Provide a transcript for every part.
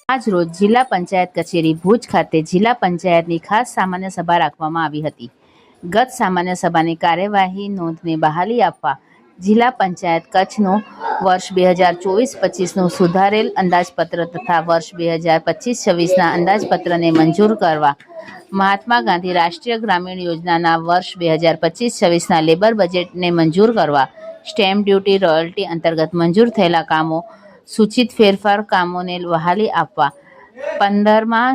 આજ રોજ જિલ્લા પંચાયત કચેરી ભુજ ખાતે જિલ્લા પંચાયતની ખાસ સામાન્ય સભા રાખવામાં આવી હતી. ગત સામાન્ય સભાની કાર્યવાહી નોંધને બહાલી આપવા જિલ્લા પંચાયત કચ્છનું વર્ષ 2024-25નું સુધારેલ અંદાજપત્ર તથા વર્ષ 2025-26ના અંદાજપત્રને મંજૂર કરવા, મહાત્મા ગાંધી રાષ્ટ્રીય ગ્રામીણ યોજનાના વર્ષ 2025-26ના લેબર બજેટને મંજૂર કરવા, સ્ટેમ્પ ડ્યુટી રોયલ્ટી અંતર્ગત મંજૂર થયેલા કામો સૂચિત ફેરફાર કામોને બહાલી આપવા, 15મા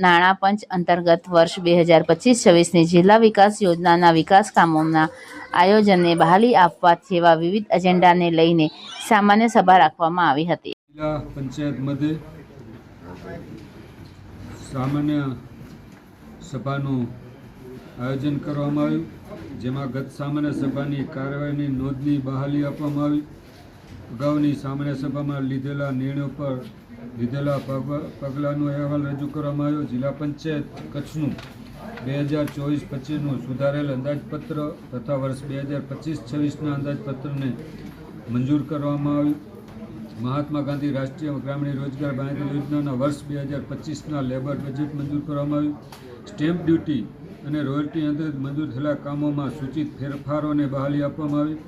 નાણાં પંચ અંતર્ગત વર્ષ 2025-26ની જિલ્લા વિકાસ યોજનાના વિકાસ કામોના આયોજનને બહાલી આપવા જેવા વિવિધ એજન્ડાને લઈને સામાન્ય સભા રાખવામાં આવી હતી. જિલ્લા પંચાયત મધ્યે સામાન્ય સભાનું આયોજન કરવામાં આવ્યું, જેમાં ગત સામાન્ય સભાની કાર્યવાહીની નોંધની બહાલી આપવામાં આવી. અગાઉની સામાન્ય સભામાં લીધેલા નિર્ણયો પર લીધેલા પગલાંનો અહેવાલ રજૂ કરવામાં આવ્યો. જિલ્લા પંચાયત કચ્છનું 2024-25નું સુધારેલ અંદાજપત્ર તથા વર્ષ 2025-26ના અંદાજપત્રને મંજૂર કરવામાં આવ્યું. મહાત્મા ગાંધી રાષ્ટ્રીય ગ્રામીણ રોજગાર બાંહેધરી યોજનાના વર્ષ 2025ના લેબર બજેટ મંજૂર કરવામાં આવ્યું. સ્ટેમ્પ ડ્યુટી અને રોયલ્ટી અંતર્ગત મંજૂર થયેલા કામોમાં સૂચિત ફેરફારોને બહાલી આપવામાં આવી.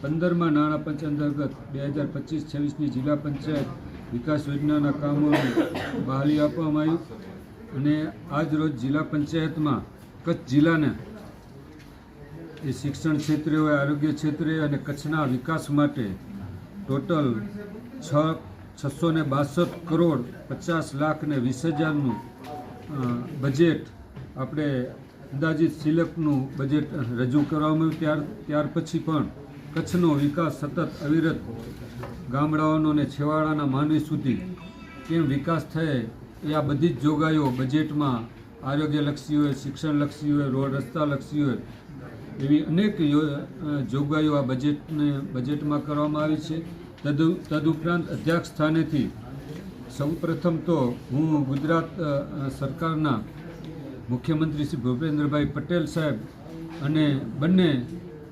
15મા નાણાં પંચ અંતર્ગત 2025-26ની જિલ્લા પંચાયત વિકાસ યોજનાના કામોને બહાલી આપવામાં આવ્યું. અને આજ રોજ જિલ્લા પંચાયતમાં કચ્છ જિલ્લાને એ શિક્ષણ ક્ષેત્રે હોય, આરોગ્ય ક્ષેત્રે અને કચ્છના વિકાસ માટે ટોટલ 662 કરોડ 50 લાખ ને 20,000નું બજેટ આપણે અંદાજિત સિલકનું બજેટ રજૂ કરવામાં આવ્યું. ત્યાર પછી પણ કચ્છનો વિકાસ સતત અવિરત ગામડાઓનો અને છેવાડાના માનવી સુધી કેમ વિકાસ થાય એ આ બધી જ જોગવાઈઓ બજેટમાં આરોગ્યલક્ષી હોય, શિક્ષણલક્ષી હોય, રોડ રસ્તાલક્ષી હોય, એવી અનેક જોગવાઈઓ આ બજેટમાં કરવામાં આવી છે. તદુપરાંત અધ્યક્ષ સ્થાનેથી સૌપ્રથમ તો હું ગુજરાત સરકારના મુખ્યમંત્રી શ્રી ભૂપેન્દ્રભાઈ પટેલ સાહેબ અને બંને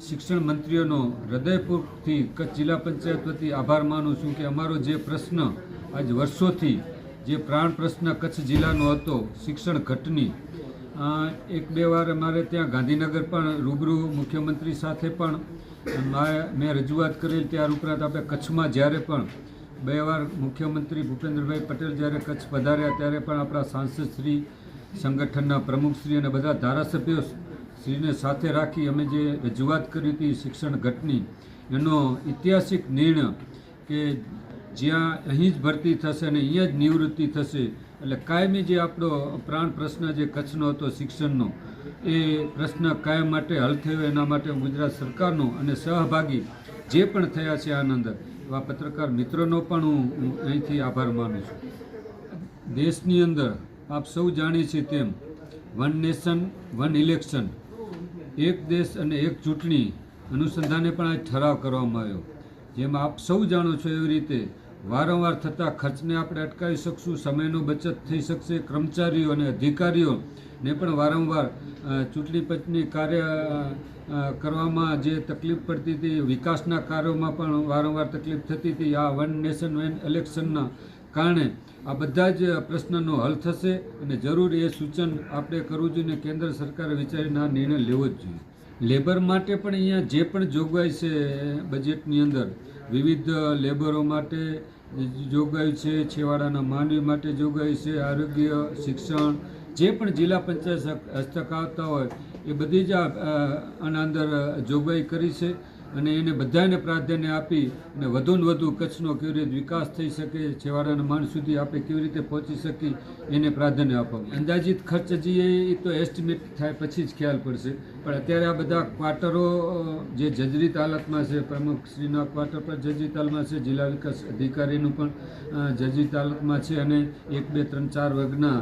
શિક્ષણ મંત્રીઓનો હૃદયપૂર્વકથી કચ્છ જિલ્લા પંચાયત વતી આભાર માનું છું કે અમારો જે પ્રશ્ન આજ વર્ષોથી જે પ્રાણ પ્રશ્ન કચ્છ જિલ્લાનો હતો શિક્ષણ ઘટની, એક બે વાર અમારે ત્યાં ગાંધીનગર પણ રૂબરૂ મુખ્યમંત્રી સાથે પણ મેં રજૂઆત કરેલ. ત્યાર ઉપરાંત આપણે કચ્છમાં જ્યારે પણ બે વાર મુખ્યમંત્રી ભૂપેન્દ્રભાઈ પટેલ જ્યારે કચ્છ પધાર્યા ત્યારે પણ આપણા સાંસદશ્રી, સંગઠનના પ્રમુખશ્રી અને બધા ધારાસભ્યો શ્રીને સાથે રાખી અમે જે રજૂઆત કરી હતી શિક્ષણ ઘટની, એનો ઐતિહાસિક નિર્ણય કે જ્યાં અહીં જ ભરતી થશે અને અહીંયા જ નિવૃત્તિ થશે, એટલે કાયમી જે આપણો પ્રાણ પ્રશ્ન જે કચ્છનો હતો શિક્ષણનો, એ પ્રશ્ન કાયમ માટે હલ થયો. એના માટે ગુજરાત સરકારનો અને સહભાગી જે પણ થયા છે આના અંદર એવા પત્રકાર મિત્રોનો પણ હું અહીંથી આભાર માનું છું. દેશની અંદર આપ સૌ જાણીએ છીએ તેમ વન નેશન વન ઇલેક્શન, એક દેશ અને એક ચૂંટણી અનુસંધાને પણ આ ઠરાવ કરવામાં આવ્યો. જેમાં આપ સૌ જાણો છો એવી રીતે વારંવાર થતા ખર્ચને આપણે અટકાવી શકશું, સમયનો બચત થઈ શકશે, કર્મચારીઓ અને અધિકારીઓને પણ વારંવાર ચૂંટણી પંચની કાર્ય કરવામાં જે તકલીફ પડતી હતી, વિકાસના કાર્યોમાં પણ વારંવાર તકલીફ થતી હતી, આ વન નેશન વન ઇલેક્શનના કારણે આ બધા જ પ્રશ્નનો હલ થશે. અને જરૂર એ સૂચન આપણે કરવું જોઈએ અને કેન્દ્ર સરકારે વિચારીને આ નિર્ણય લેવો જ જોઈએ. લેબર માટે પણ અહીંયા જે પણ જોગવાઈ છે બજેટની અંદર, વિવિધ લેબરો માટે જોગવાઈ છે, છેવાડાના માનવી માટે જોગવાઈ છે, આરોગ્ય, શિક્ષણ, જે પણ જિલ્લા પંચાયત હસ્તક આવતા હોય એ બધી જ આના અંદર જોગવાઈ કરી છે. અને એને બધાને પ્રાધાન્ય આપી અને વધુને વધુ કચ્છનો કેવી રીતે વિકાસ થઈ શકે, છેવાડાના માણસ સુધી આપણે કેવી રીતે પહોંચી શકીએ એને પ્રાધાન્ય આપવું. અંદાજિત ખર્ચ હજી એ તો એસ્ટિમેટ થાય પછી જ ખ્યાલ પડશે, પણ અત્યારે આ બધા ક્વાર્ટરો જે જર્જરિત હાલતમાં છે, પ્રમુખશ્રીના ક્વાર્ટર પર જર્જરિત હાલતમાં છે, જિલ્લા વિકાસ અધિકારીનું પણ જર્જરિત હાલતમાં છે, અને 1, 2, 3, 4 વર્ગના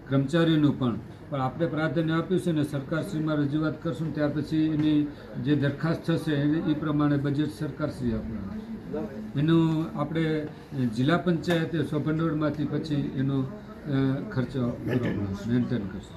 કર્મચારીનું પણ આપણે પ્રાધાન્ય આપ્યું છે. અને સરકારશ્રીમાં રજૂઆત કરશું ત્યાર પછી એની જે દરખાસ્ત થશે એ પ્રમાણે બજેટ સરકારશ્રી આપશે. એનું આપણે જિલ્લા પંચાયતે સ્વભંડોળમાંથી પછી એનો ખર્ચો મેન્ટેન કરશે.